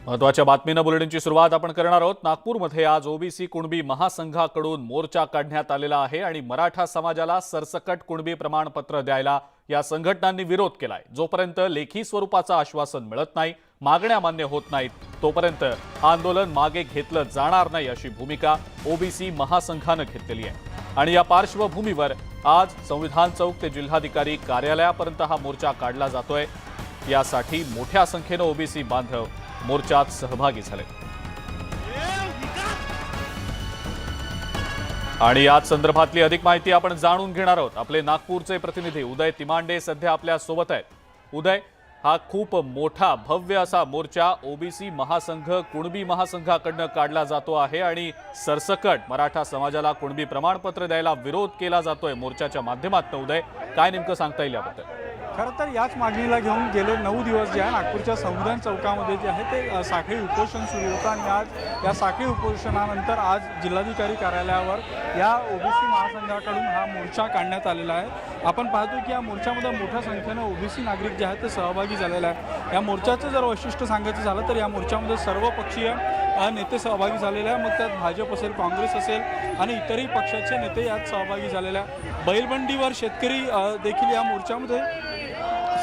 महत्त्वाच्या बातमीनं बुलेटिनची सुरुवात आपण करणार आहोत। नागपूरमध्ये आज ओबीसी कुणबी महासंघाकडून मोर्चा काढण्यात आलेला आहे आणि मराठा समाजाला सरसकट कुणबी प्रमाणपत्र द्यायला या संघटनांनी विरोध केलाय। जोपर्यंत लेखी स्वरूपाचं आश्वासन मिळत नाही, मागण्या मान्य होत नाहीत, तोपर्यंत आंदोलन मागे घेतलं जाणार नाही अशी भूमिका ओबीसी महासंघानं घेतलेली आहे। आणि या पार्श्वभूमीवर आज संविधान चौक ते जिल्हाधिकारी कार्यालयापर्यंत हा मोर्चा काढला जातोय। यासाठी मोठ्या संख्येने ओबीसी बांधव मोर्चात सहभागी झाले आणि याच संदर्भातली अधिक माहिती आपण जाणून घेणार आहोत। आपले नागपूरचे प्रतिनिधी उदय तिमांडे सध्या आपल्या सोबत आहेत। उदय, हा खूप मोठा भव्य असा मोर्चा ओबीसी महासंघ कुणबी महासंघाकडून काढला जातो आहे आणि सरसकट मराठा समाजाला कुणबी प्रमाणपत्र द्यायला विरोध केला जातोय मोर्चाच्या माध्यमातून। उदय, काय नेमकं सांगता येईल याबद्दल? खरं तर याच मागणीला घेऊन गेले 9 दिवस जे आहे नागपूरच्या संविधान चौकामध्ये जे आहे ते साखळी उपोषण सुरू होतं आणि आज या साखळी उपोषणानंतर आज जिल्हाधिकारी कार्यालयावर या ओबीसी महासंघाकडून हा मोर्चा काढण्यात आलेला आहे। आपण पाहतो की या मोर्चामध्ये मोठ्या संख्येनं ओबीसी नागरिक जे आहेत ते सहभागी झालेले आहे। या मोर्चाचं जर वैशिष्ट्य सांगायचं झालं तर या मोर्चामध्ये सर्व पक्षीय नेते सहभागी झालेले आहे। मग त्यात भाजप असेल, काँग्रेस असेल आणि इतरही पक्षाचे नेते यात सहभागी झालेले आहे। बैलबंडीवर शेतकरी देखील या मोर्चामध्ये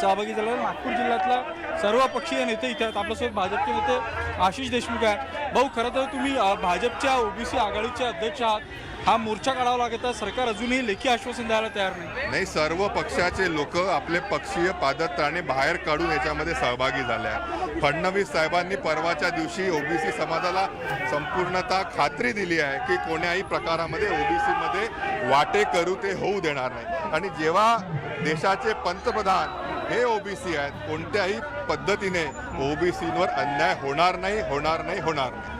सहभागी झाले। नागपूर जिल्ह्यातला सर्व पक्षीय नेते इथे आहेत। आपल्यासोबत भाजपचे नेते आशिष देशमुख आहेत। भाऊ, खरं तर तुम्ही भाजपच्या ओबीसी आघाडीचे अध्यक्ष आहात। हा मोर्चा काढावा लागत आहे, सरकार अजूनही लेखी आश्वासन द्यायला तयार नाही। सर्व पक्षाचे लोक आपले पक्षीय पादत्राणे बाहेर काढून याच्यामध्ये सहभागी झाले आहे। फडणवीस साहेबांनी परवाच्या दिवशी ओबीसी समाजाला संपूर्णतः खात्री दिली आहे की कोण्याही प्रकारामध्ये ओबीसी मध्ये वाटे करू ते होऊ देणार नाही। आणि जेव्हा देशाचे पंतप्रधान हे ओबीसी आहेत, कोणत्याही पद्धतीने ओबीसीवर अन्याय होणार नाही।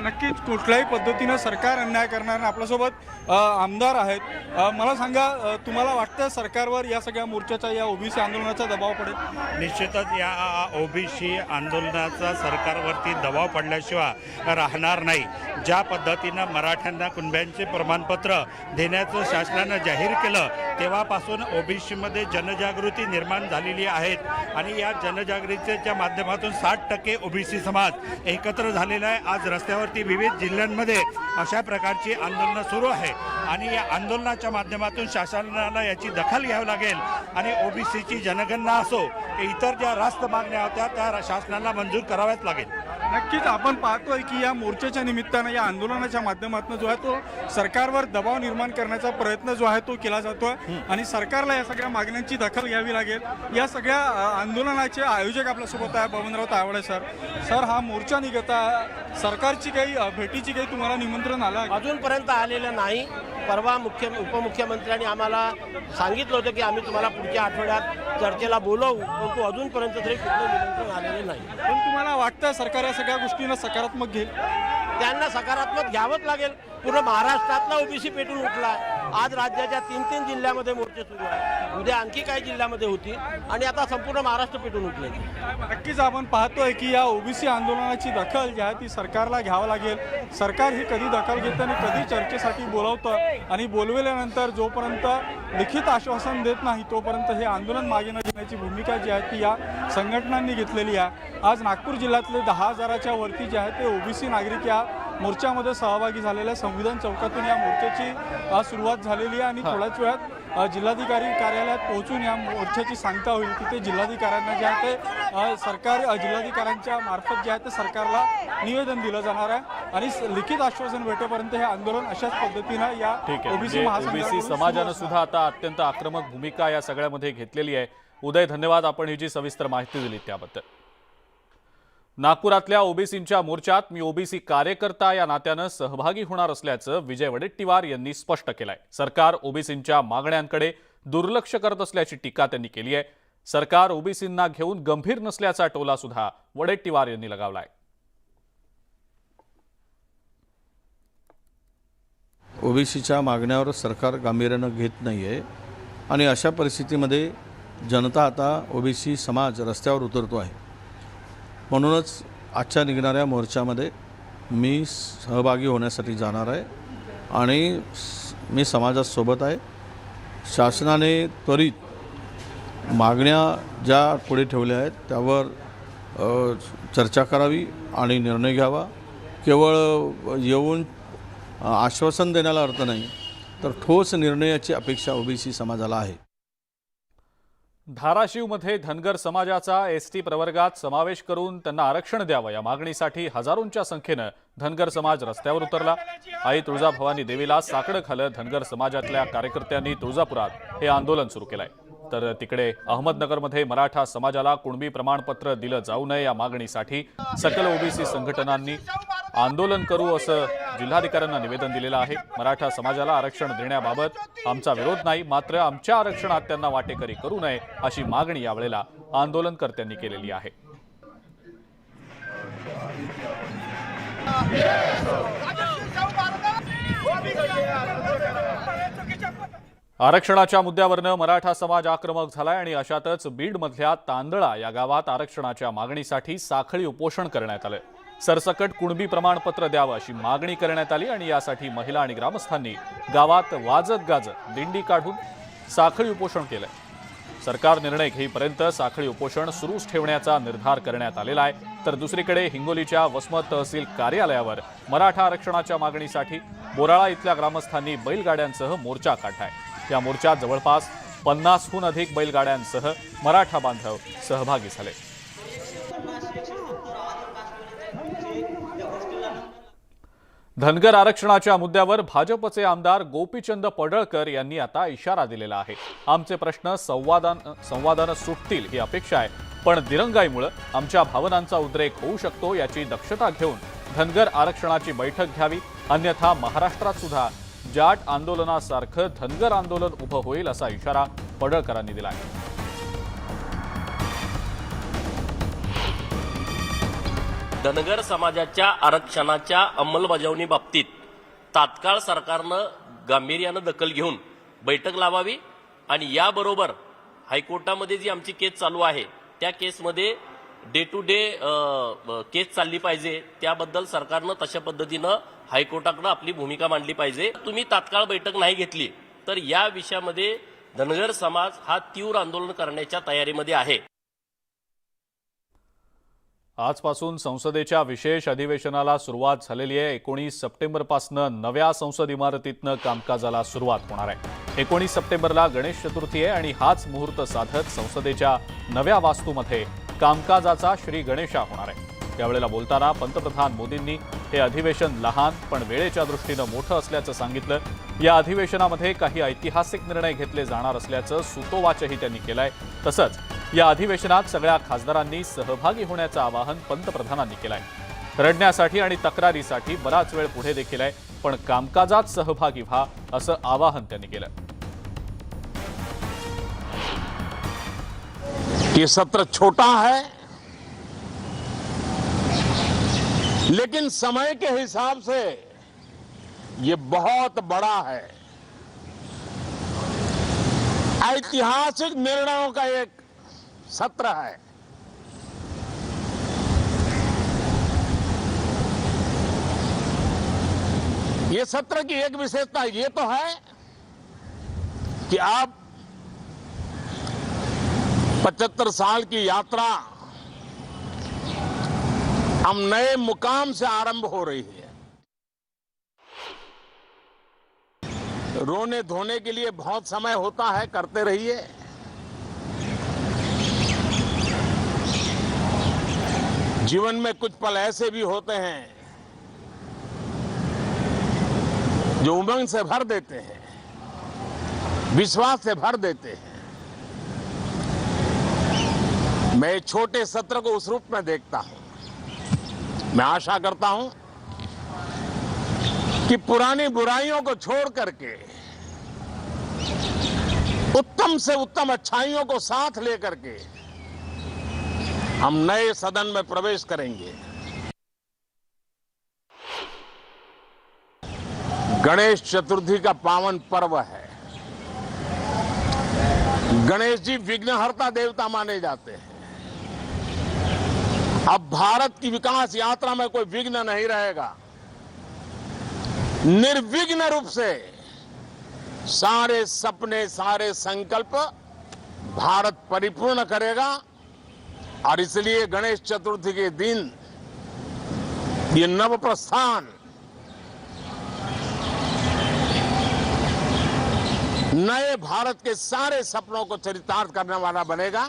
नक्कीच कुठल्याही पद्धतीनं सरकार अन्याय करणार नाही। आपल्यासोबत आमदार आहेत। मला सांगा, तुम्हाला वाटतं सरकारवर या सगळ्या मोर्चाचा, या ओबीसी आंदोलनाचा दबाव पडेल? निश्चितच या ओबीसी आंदोलनाचा सरकारवरती दबाव पडल्याशिवाय राहणार नाही। ज्या पद्धतीनं मराठ्यांना कुणब्यांचे प्रमाणपत्र देण्याचं शासनानं जाहीर केलं तेव्हापासून ओबीसीमध्ये जनजागृती निर्माण झालेली आहेत आणि या जनजागृतीच्या माध्यमातून 60% ओबीसी समाज एकत्र झालेला आहे। आज रस्त्यावरती विविध जिल्ह्यांमध्ये अशा प्रकारची आंदोलनं सुरू आहे आणि या आंदोलनाच्या माध्यमातून शासनाला याची दखल घ्यावी लागेल आणि ओबीसीची जनगणना असो इतर ज्या रास्त मागण्या होत्या त्या शासनाला मंजूर कराव्याच लागेल। नक्कीच आपण पाहतोय की या मोर्चाच्या निमित्तानं, या आंदोलनाच्या माध्यमातून जो आहे तो सरकारवर दबाव निर्माण करण्याचा प्रयत्न जो आहे तो केला जातोय आणि सरकारला या सगळ्या मागण्यांची दखल घ्यावी लागेल। या सगळ्या आंदोलनाचे आयोजक आपल्यासोबत आहे बबनराव तायवाडे सर, हा मोर्चा निघत आहे, सरकारची काही भेटीची काही तुम्हाला निमंत्रण आलं? अजूनपर्यंत आलेलं नाही। परवा उपमुख्यमंत्र्यांनी आम्हाला सांगितलं होतं की आम्ही तुम्हाला पुढच्या आठवड्यात चर्चेला बोलवू, परंतु अजूनपर्यंत तरी कुठलं निमंत्रण आलेलं नाही। पण तुम्हाला वाटतं सरकार या सगळ्या गोष्टींना सकारात्मक घेईल? त्यांना सकारात्मक घ्यावंच लागेल। पूर्ण महाराष्ट्रातला ओबीसी पेटून उठला आहे। आज राज्याच्या 3 जिल्ह्यामध्ये मोर्चे सुरू आहे, उद्या आणखी काही जिल्ह्यामध्ये होतील आणि आता संपूर्ण महाराष्ट्र पेटून उठले। नक्कीच आपण पाहतोय की या ओबीसी आंदोलनाची दखल जी आहे ती सरकारला घ्यावं लागेल। सरकार ही कधी दखल घेतं आणि कधी चर्चेसाठी बोलवतं आणि बोलवल्यानंतर जोपर्यंत लिखित आश्वासन देत नाही तोपर्यंत हे आंदोलन मागे न घेण्याची भूमिका जी आहे ती या संघटनांनी घेतलेली आहे। आज नागपूर जिल्ह्यातले 10,000च्या वरती जे आहे ते ओबीसी नागरिक या मोर्चामध्ये सहभागी झालेल्या संविधान चौकातून या मोर्चाची सुरुवात झालेली आहे आणि थोड्याच वेळात जिल्हाधिकारी कार्यालयात पोहोचून या मोर्चाची सांगता होईल। तिथे जिल्हाधिकाऱ्यांना जे आहे ते जिल्हाधिकाऱ्यांच्या मार्फत जे आहे ते सरकारला निवेदन दिलं जाणार आहे आणि लिखित आश्वासन भेटेपर्यंत हे आंदोलन अशाच पद्धतीनं या ओबीसी समाजानं सुद्धा आता अत्यंत आक्रमक भूमिका या सगळ्यामध्ये घेतलेली आहे। उदय, धन्यवाद, आपण ही जी सविस्तर माहिती दिली त्याबद्दल। नागपुरातल्या ओबीसींच्या मोर्चात मी ओबीसी कार्यकर्ता या नात्यानं सहभागी होणार असल्याचं विजय वडेट्टीवार यांनी स्पष्ट केलंय। सरकार ओबीसींच्या मागण्यांकडे दुर्लक्ष करत असल्याची टीका त्यांनी केली आहे। सरकार ओबीसींना घेऊन गंभीर नसल्याचा टोला सुद्धा वडेट्टीवार यांनी लगावलाय। ओबीसीच्या मागण्यावर सरकार गांभीर्यानं घेत नाहीये आणि अशा परिस्थितीमध्ये जनता आता ओबीसी समाज रस्त्यावर उतरतो आहे। म्हणूनच आजच्या निघणाऱ्या मोर्चामध्ये मी सहभागी होण्यासाठी जाणार आहे आणि मी समाजासोबत आहे। शासनाने त्वरित मागण्या ज्या पुढे ठेवल्या आहेत त्यावर चर्चा करावी आणि निर्णय घ्यावा. केवळ येऊन आश्वासन देण्याला अर्थ नाही, तर ठोस निर्णयाची अपेक्षा ओबीसी समाजाला आहे. धाराशिवमध्ये धनगर समाजाचा एसटी प्रवर्गात समावेश करून त्यांना आरक्षण द्यावं या मागणीसाठी हजारोंच्या संख्येनं धनगर समाज रस्त्यावर उतरला. आई तुळजाभवानी देवीला साकडं घालत धनगर समाजातल्या कार्यकर्त्यांनी तुळजापुरात हे आंदोलन सुरू केलंय. तर तिकडे अहमदनगरमध्ये मराठा समाजाला कुणबी प्रमाणपत्र दिलं जाऊ नये या मागणीसाठी सकल ओबीसी संघटनांनी आंदोलन करू असं जिल्हाधिकाऱ्यांना निवेदन दिलेलं आहे. मराठा समाजाला आरक्षण देण्याबाबत आमचा विरोध नाही, मात्र आमच्या आरक्षणात त्यांना वाटेकरी करू नये अशी मागणी यावेळेला आंदोलनकर्त्यांनी केलेली आहे. आरक्षणाच्या मुद्द्यावरनं मराठा समाज आक्रमक झालाय आणि अशातच बीडमधल्या तांदळा या गावात आरक्षणाच्या मागणीसाठी साखळी उपोषण करण्यात आलं. सरसकट कुणबी प्रमाणपत्र द्यावं अशी मागणी करण्यात आली आणि यासाठी महिला आणि ग्रामस्थांनी गावात वाजत गाजत दिंडी काढून साखळी उपोषण केलंय. सरकार निर्णय घेईपर्यंत साखळी उपोषण सुरूच ठेवण्याचा निर्धार करण्यात आलेला आहे. तर दुसरीकडे हिंगोलीच्या वसमत तहसील कार्यालयावर मराठा आरक्षणाच्या मागणीसाठी बोराळा इथल्या ग्रामस्थांनी बैलगाड्यांसह मोर्चा काढलाय. या मोर्चात जवळपास 50हून अधिक बैलगाड्यांसह मराठा बांधव सहभागी झाले. धनगर आरक्षणाच्या मुद्द्यावर भाजपचे आमदार गोपीचंद पडळकर यांनी आता इशारा दिलेला आहे. आमचे प्रश्न संवादानं सुटतील ही अपेक्षा आहे, पण दिरंगाईमुळे आमच्या भावनांचा उद्रेक होऊ शकतो याची दक्षता घेऊन धनगर आरक्षणाची बैठक घ्यावी, अन्यथा महाराष्ट्रात सुद्धा जाट आंदोलनासारखं धनगर आंदोलन उभं होईल असा इशारा पडळकरांनी दिला आहे. धनगर समाजाच्या आरक्षणाच्या अंमलबजावणी बाबतीत तात्काळ सरकारनं गांभीर्यानं दखल घेऊन बैठक लावावी आणि याबरोबर हायकोर्टामध्ये जी आमची केस चालू आहे त्या केसमध्ये डे टू डे केस चालली पाहिजे. त्याबद्दल सरकारनं तशा पद्धतीनं हायकोर्टाकडे आपली भूमिका मांडली पाहिजे. तुम्ही तात्काळ बैठक नाही घेतली तर या विषयामध्ये धनगर समाज हा तीव्र आंदोलन करण्याच्या तयारीमध्ये आहे. आजपासून संसदेच्या विशेष अधिवेशनाला सुरुवात झालेली आहे. 19 सप्टेंबरपासून नव्या संसद इमारतीतनं कामकाजाला सुरुवात होणार आहे. 19 सप्टेंबरला गणेश चतुर्थी आहे आणि हाच मुहूर्त साधत संसदेच्या नव्या वास्तूमध्ये कामकाजाचा श्री गणेशा होणार आहे. यावेळेला बोलताना पंतप्रधान मोदींनी हे अधिवेशन लहान पण वेळेच्या दृष्टीनं मोठं असल्याचं सांगितलं. या अधिवेशनामध्ये काही ऐतिहासिक निर्णय घेतले जाणार असल्याचं सुतोवाचही त्यांनी केलंय. तसंच या अधिवेशनात सगळ्या खासदारांनी सहभागी होण्याचं आवाहन पंतप्रधानांनी केलंय. रडण्यासाठी आणि तक्रारीसाठी बराच वेळ पुढे देखील आहे, पण कामकाजात सहभागी व्हा असं आवाहन त्यांनी केलं. ये सत्र छोटा है, लेकिन समय के हिसाब से ये बहुत बड़ा है. ऐतिहासिक निर्णयों का एक सत्र है. ये सत्र की एक विशेषता ये तो है कि आप 75 साल की यात्रा हम नए मुकाम से आरंभ हो रही है. रोने धोने के लिए बहुत समय होता है, करते रहिए. जीवन में कुछ पल ऐसे भी होते हैं जो उमंग से भर देते हैं, विश्वास से भर देते हैं. मैं इस छोटे सत्र को उस रूप में देखता हूं. मैं आशा करता हूं कि पुरानी बुराइयों को छोड़ करके उत्तम से उत्तम अच्छाइयों को साथ लेकर के हम नए सदन में प्रवेश करेंगे. गणेश चतुर्थी का पावन पर्व है. गणेश जी विघ्नहर्ता देवता माने जाते हैं. अब भारत की विकास यात्रा में कोई विघ्न नहीं रहेगा. निर्विघ्न रूप से सारे सपने, सारे संकल्प भारत परिपूर्ण करेगा और इसलिए गणेश चतुर्थी के दिन ये नव प्रस्थान नए भारत के सारे सपनों को चरितार्थ करने वाला बनेगा।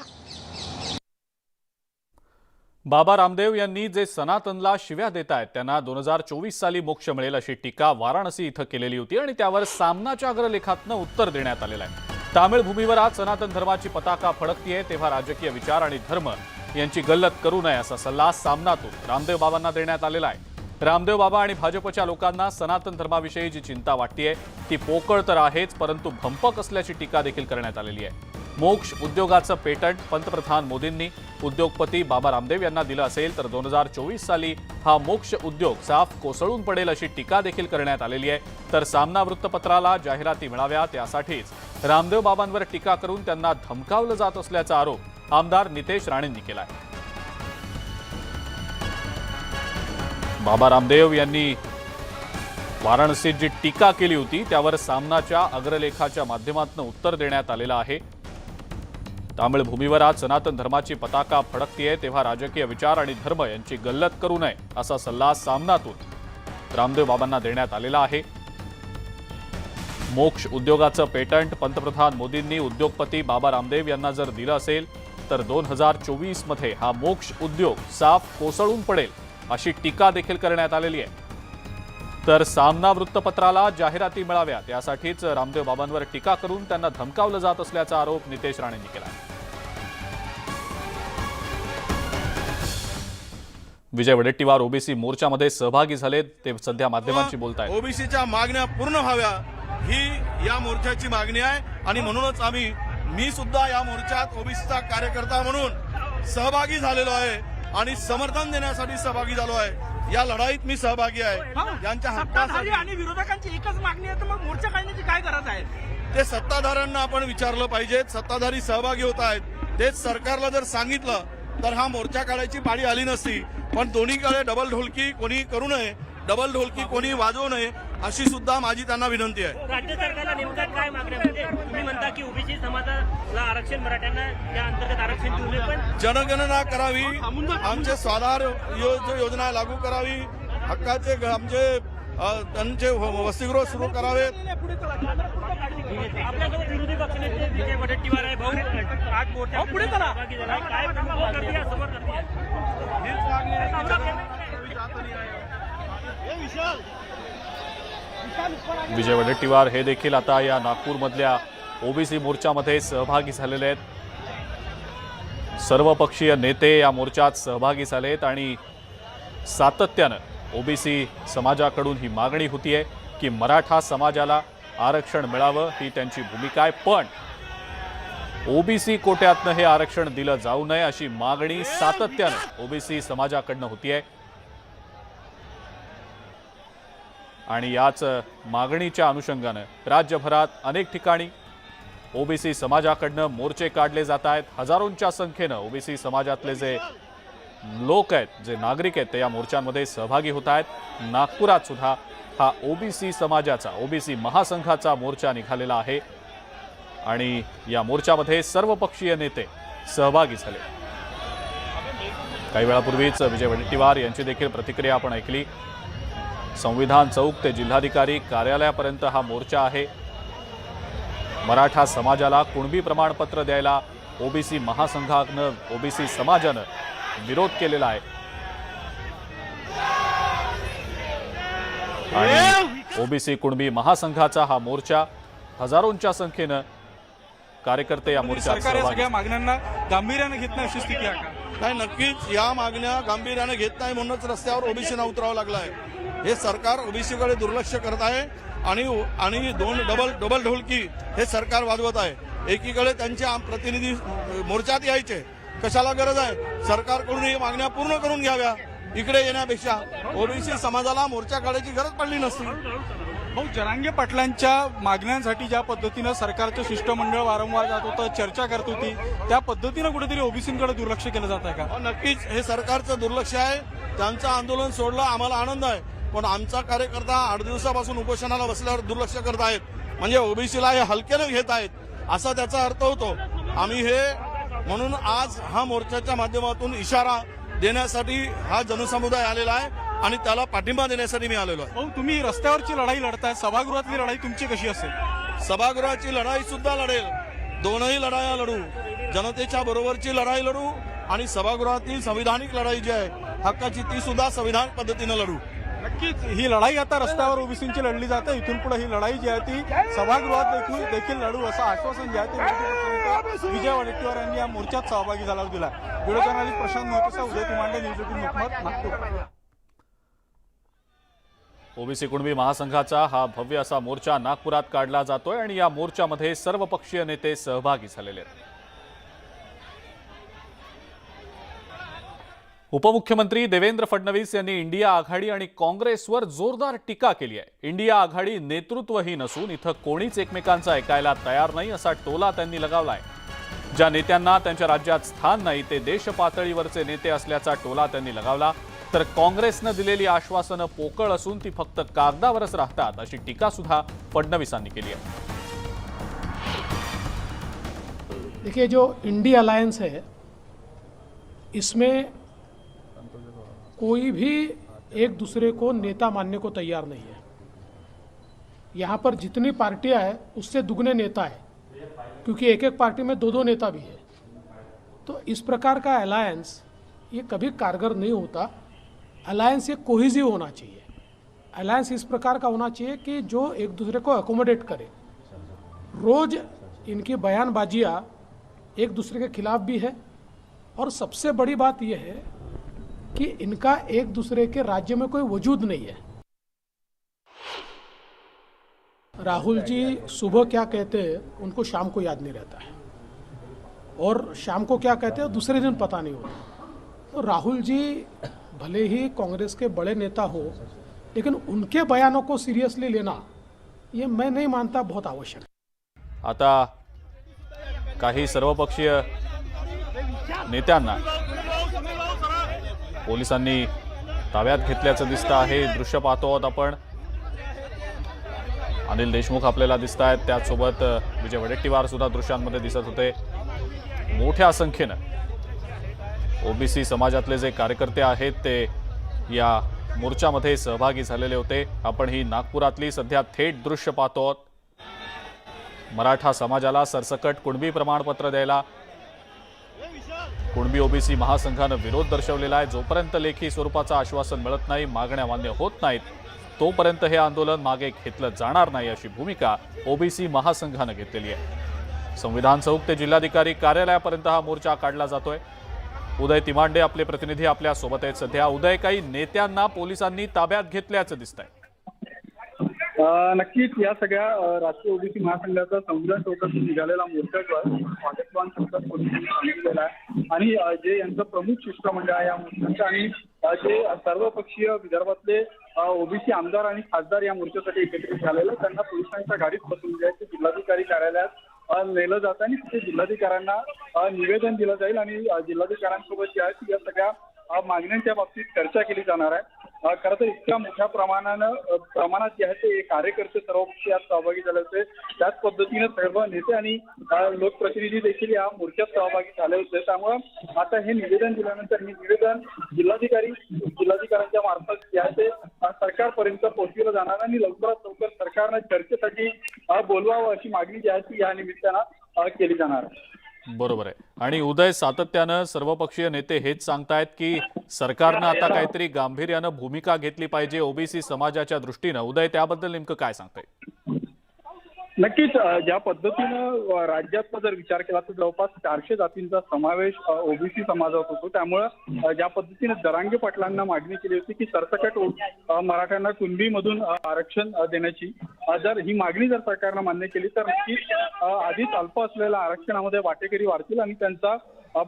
बाबा रामदेव यांनी जे सनातनला शिव्या देत आहेत त्यांना 2024 साली मोक्ष मिळेल अशी टीका वाराणसी इथं केलेली होती आणि त्यावर सामनाच्या अग्रलेखातनं उत्तर देण्यात आलेलं आहे। तामिळ भूमीवर आज सनातन धर्माची पताका फडकतीये तेव्हा राजकीय विचार आणि धर्म यांची गल्लत करू नये असा सल्ला सामनातून रामदेव बाबांना देण्यात आलेला आहे। रामदेव बाबा आणि भाजपच्या लोकांना सनातन धर्माविषयी जी चिंता वाटतेय ती पोकळ तर आहेच, परंतु भंपक असल्याची टीका देखील करण्यात आलेली आहे। मोक्ष उद्योगाचं पेटंट पंतप्रधान मोदींनी उद्योगपती बाबा रामदेव यांना दिलं असेल तर 2024 साली हा मोक्ष उद्योग साफ कोसळून पडेल अशी टीका देखील करण्यात आलेली आहे। तर सामना वृत्तपत्राला जाहिराती मिळाव्यात यासाठीच रामदेव बाबांवर टीका करून त्यांना धमकावलं जात असल्याचा आरोप आमदार नितेश राणेंनी केलाय। बाबा रामदेव यांनी वाराणसीत जी टीका केली होती त्यावर सामनाच्या अग्रलेखाच्या माध्यमातून उत्तर देण्यात आलेलं आहे। तामिळ भूमीवर आज सनातन धर्माची पताका फडकतीये तेव्हा राजकीय विचार आणि धर्म यांची गल्लत करू नये असा सल्ला सामनातून रामदेव बाबांना देण्यात आलेला आहे। मोक्ष उद्योगाचं पेटंट पंतप्रधान मोदींनी उद्योगपती बाबा रामदेव यांना जर दिलं असेल तर 2024 मध्ये हा मोक्ष उद्योग साफ कोसळून पडेल अशी टीका देखील करण्यात आलेली आहे। तर सामना वृत्तपत्राला जाहिराती मिळाव्यात यासाठीच रामदेव बाबांवर टीका करून त्यांना धमकावलं जात असल्याचा आरोप नितेश राणेंनी केला। विजय वडेट्टीवार ओबीसी मोर्चामध्ये सहभागी झाले, ते सध्या माध्यमांशी बोलतायत। ओबीसीच्या मागण्या पूर्ण व्हाव्या ही या मोर्चाची मागणी आहे आणि म्हणूनच मी सुद्धा या मोर्चात ओबीसीचा कार्यकर्ता म्हणून सहभागी झालेलो आहे आणि समर्थन देण्यासाठी सहभागी झालो आहे। या लढाईत मी सहभागी आहे। यांच्या हक्कासाठी आणि विरोधकांची एकच मागणी आहे तर मग मोर्चा काढण्याची काय गरज आहे? ते सत्ताधाऱ्यांना आपण विचारलं पाहिजे। सत्ताधारी सहभागी होत आहेत तेच सरकारला जर सांगितलं तर हा मोर्चा काढायची पाळी आली नसती। पण दोन्हीकडे डबल ढोलकी कोणी करू नये, डबल ढोलकी कोणी वाजवू नये अशी सुद्धा माझी त्यांना विनंती आहे। राज्य सरकारला नेमका काय मागण्या म्हणजे तुम्ही म्हणता की ओबीसी समाजाला आरक्षण, मराठ्यांना त्या अंतर्गत आरक्षण देऊ नये, पण जनगणना करावी, आमचे स्वाधार योजना लागू करावी, हक्काचे आमचे त्यांचे वसतिगृह सुरू करावेत। आपल्यासोबत विरोधी पक्षनेते विजय वडेट्टीवार आहे, भाऊ आज मोठ्या पुढे चला काय करते समोर करते विजय वडेट्टीवार हे देखील आता या नागपूरमधल्या ओबीसी मोर्चामध्ये सहभागी झालेले आहेत। सर्वपक्षीय नेते या मोर्चात सहभागी झालेत आणि सातत्यानं ओबीसी समाजाकडून ही मागणी होतीये की मराठा समाजाला आरक्षण मिळावं ही त्यांची भूमिका आहे, पण ओबीसी कोट्यातनं हे आरक्षण दिलं जाऊ नये अशी मागणी सातत्यानं ओबीसी समाजाकडनं होतीये। आणि याच मागणीच्या अनुषंगानं राज्यभरात अनेक ठिकाणी ओबीसी समाजाकडनं मोर्चे काढले जात आहेत। हजारोंच्या संख्येनं ओबीसी समाजातले जे लोक आहेत, जे नागरिक आहेत ते या मोर्चांमध्ये सहभागी होत आहेत। नागपुरात सुद्धा हा ओबीसी समाजाचा, ओबीसी महासंघाचा मोर्चा निघालेला आहे आणि या मोर्चामध्ये सर्वपक्षीय नेते सहभागी झाले। काही वेळापूर्वीच विजय वडेट्टीवार यांची देखील प्रतिक्रिया आपण ऐकली। संविधान चौक ते जिल्हाधिकारी कार्यालयापर्यंत हा मोर्चा आहे। मराठा समाजाला कुणबी प्रमाणपत्र द्यायला ओबीसी महासंघानं, ओबीसी समाजानं विरोध केलेला आहे आणि ओबीसी कुणबी महासंघाचा हा मोर्चा हजारोंच्या संख्येनं कार्यकर्ते या मोर्चात सहभागी। सगळ्या मागण्यांना गांभीर्याने घेत नाही अशी स्थिती आहे का? नाही, नक्कीच या मागण्या गांभीर्याने घेत नाही म्हणूनच रस्त्यावर ओबीसीना उतरावं लागलं आहे। हे सरकार ओबीसीकडे दुर्लक्ष करत आहे आणि डबल ढोलकी हे सरकार वाजवत आहे। एकीकडे त्यांचे प्रतिनिधी मोर्चात यायचे, कशाला गरज आहे? सरकारकडून ही मागण्या पूर्ण करून घ्याव्या। इकडे येण्यापेक्षा ओबीसी समाजाला मोर्चा काढायची गरज पडली नसती। भाऊ, जरांगे पाटलांच्या मागण्यांसाठी ज्या पद्धतीनं सरकारचं शिष्टमंडळ वारंवार जात होतं, चर्चा करत होती, त्या पद्धतीनं कुठेतरी ओबीसींकडे दुर्लक्ष केलं जात आहे का? नक्कीच हे सरकारचं दुर्लक्ष आहे। त्यांचं आंदोलन सोडलं, आम्हाला आनंद आहे, पण आमचा कार्यकर्ता 8 दिवसापासून उपोषणाला बसल्यावर दुर्लक्ष करत आहेत म्हणजे ओबीसीला हे हलक्याने घेत आहेत असा त्याचा अर्थ होतो। आम्ही हे म्हणून आज हा मोर्चाच्या माध्यमातून इशारा देण्यासाठी हा जनसमुदाय आलेला आहे आणि त्याला पाठिंबा देण्यासाठी मी आलेलो आहे. भाऊ, तुम्ही रस्त्यावरची लढाई लढताय, सभागृहातली लढाई तुमची कशी असेल? सभागृहाची लढाई सुद्धा लढेल, दोनही लढाया लढू, जनतेच्या बरोबरची लढाई लढू आणि सभागृहातील संविधानिक लढाई जी आहे हक्काची ती सुद्धा संविधान पद्धतीने लढू. नक्कीच ही लढाई आता रस्त्यावर ओबीसींची लढली जाते. इथून पुढे ही लढाई जी आहे ती सभागृहात देखील लढू असं आश्वासन जे आहे ते विरोधी पक्षनेते विजय वडेट्टीवार यांनी या मोर्चात सहभागी झाल्यावर दिला. व्हिडिओ जर्नलिस्ट प्रशांत मोहतसा, उदय तिमांडे, न्यूज 18 लोकमत, नागपूर. ओबीसी कुणबी महासंघाचा हा भव्य असा मोर्चा नागपुरात काढला जातोय आणि या मोर्चामध्ये सर्वपक्षीय नेते सहभागी झालेले आहेत. उपमुख्यमंत्री देवेंद्र फडणवीस यांनी इंडिया आघाडी आणि काँग्रेसवर जोरदार टीका केली आहे. इंडिया आघाडी नेतृत्वहीन असून इथं कोणीच एकमेकांचं ऐकायला तयार नाही असा टोला त्यांनी लगावलाय. ज्या नेत्यांना त्यांच्या राज्यात स्थान नाही ते देश पातळीवरचे नेते असल्याचा टोला त्यांनी लगावला. तर काँग्रेसनं दिलेली आश्वासनं पोकळ असून ती फक्त कागदावरच राहतात अशी टीका सुद्धा फडणवीसांनी केली आहे. देखिए, जो इंडिया अलायंस है इसमें कोई भी एक दूसरे को नेता मानने को तैयार नहीं है. यहाँ पर जितनी पार्टियां हैं उससे दुगने नेता है, क्योंकि एक एक पार्टी में दो दो नेता भी है. तो इस प्रकार का अलायंस ये कभी कारगर नहीं होता. अलायंस ये कोहेसिव होना चाहिए. अलायंस इस प्रकार का होना चाहिए कि जो एक दूसरे को अकोमोडेट करे. रोज इनकी बयानबाजियाँ एक दूसरे के खिलाफ भी है और सबसे बड़ी बात यह है कि इनका एक दूसरे के राज्य में कोई वजूद नहीं है. राहुल जी सुबह क्या कहते हैं उनको शाम को याद नहीं रहता है, और शाम को क्या कहते हैं दूसरे दिन पता नहीं होता. तो राहुल जी भले ही कांग्रेस के बड़े नेता हो, लेकिन उनके बयानों को सीरियसली लेना ये मैं नहीं मानता बहुत आवश्यक है. आता काही सर्वपक्षीय नेत्यांना पोलिसांनी ताब्यात घेतल्याचं दिसतं आहे. दृश्य पाहतो आहोत आपण. अनिल देशमुख आपल्याला दिसत आहेत, त्याचसोबत विजय वडेट्टीवार सुद्धा दृश्यांमध्ये दिसत होते. मोठ्या संख्येनं ओबीसी समाजातले जे कार्यकर्ते आहेत ते या मोर्चामध्ये सहभागी झालेले होते. आपण ही नागपुरातली सध्या थेट दृश्य पाहतो आहोत. मराठा समाजाला सरसकट कुणबी प्रमाणपत्र द्यायला कुणबी ओबीसी महासंघानं विरोध दर्शवलेला आहे. जोपर्यंत लेखी स्वरूपाचं आश्वासन मिळत नाही, मागण्या मान्य होत नाहीत, तोपर्यंत हे आंदोलन मागे घेतलं जाणार नाही अशी भूमिका ओबीसी महासंघानं घेतलेली आहे. संविधान चौक ते जिल्हाधिकारी कार्यालयापर्यंत हा मोर्चा काढला जातोय. उदय तिमांडे आपले प्रतिनिधी आपल्या सोबत आहेत सध्या. उदय, काही नेत्यांना पोलिसांनी ताब्यात घेतल्याचं दिसतंय. नक्कीच या सगळ्या राष्ट्रीय ओबीसी महासंघाचा संविधान चौकातून निघालेला मोर्चा जो आहे स्वागतवान शब्दात पोलिसांनी सांगितलेला आहे. आणि जे यांचं प्रमुख शिष्टमंडळ आहे या मोर्चाचं आणि जे सर्वपक्षीय विदर्भातले ओबीसी आमदार आणि खासदार या मोर्चासाठी एकत्रित झालेले त्यांना पोलिसांच्या गाडीत बसवून द्यायचे जिल्हाधिकारी कार्यालयात नेलं जातं आणि तिथे जिल्हाधिकाऱ्यांना निवेदन दिलं जाईल आणि जिल्हाधिकाऱ्यांसोबत जे आहे ती या सगळ्या मागण्यांच्या बाबतीत चर्चा केली जाणार आहे. खरं तर इतक्या मोठ्या प्रमाणात जे आहे ते कार्यकर्ते सर्वपक्षीय यात सहभागी झाले होते. त्याच पद्धतीने सर्व नेते आणि लोकप्रतिनिधी देखील या मोर्चात सहभागी झाले होते. त्यामुळे आता हे निवेदन दिल्यानंतर हे निवेदन जिल्हाधिकाऱ्यांच्या मार्फत जे आहे ते सरकारपर्यंत पोहोचवलं जाणार आणि लवकरात लवकर सरकारनं चर्चेसाठी बोलवावं अशी मागणी जी आहे ती या निमित्तानं केली जाणार आहे. बरोबर आहे. आणि उदय, सातत्यानं सर्वपक्षीय नेते हेच सांगतायत की सरकारनं आता काहीतरी गांभीर्यानं भूमिका घेतली पाहिजे ओबीसी समाजाच्या दृष्टीनं. उदय, त्याबद्दल नेमकं काय सांगताय? नक्कीच ज्या पद्धतीनं राज्याचा जर विचार केला तर जवळपास 400 जातींचा समावेश ओबीसी समाजात होतो. त्यामुळे ज्या पद्धतीने जरांगे पाटलांना मागणी केली होती की सरसकट मराठ्यांना कुणबीमधून आरक्षण देण्याची, जर ही मागणी जर सरकारनं मान्य केली तर नक्कीच आधीच अल्प असलेल्या आरक्षणामध्ये वाटेकरी वाढतील आणि त्यांचा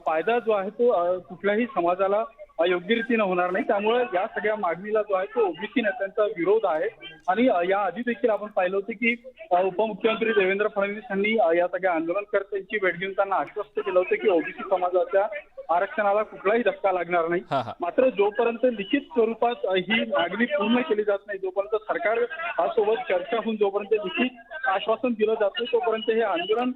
फायदा जो आहे तो कुठल्याही समाजाला योग्य रीतीनं होणार नाही. त्यामुळे या सगळ्या मागणीला जो आहे तो ओबीसी नेत्यांचा विरोध आहे. आणि या आधी देखील आपण पाहिलं होतं की उपमुख्यमंत्री देवेंद्र फडणवीस यांनी या सगळ्या आंदोलनकर्त्यांची भेट घेऊन त्यांना आश्वस्त केलं होतं की ओबीसी समाजाच्या आरक्षणाला कुठलाही धक्का लागणार नाही. मात्र जोपर्यंत लिखित स्वरूपात ही मागणी पूर्ण केली जात नाही, जोपर्यंत सरकार सोबत चर्चा होऊन जोपर्यंत लिखित आश्वासन दिलं जात नाही तोपर्यंत हे आंदोलन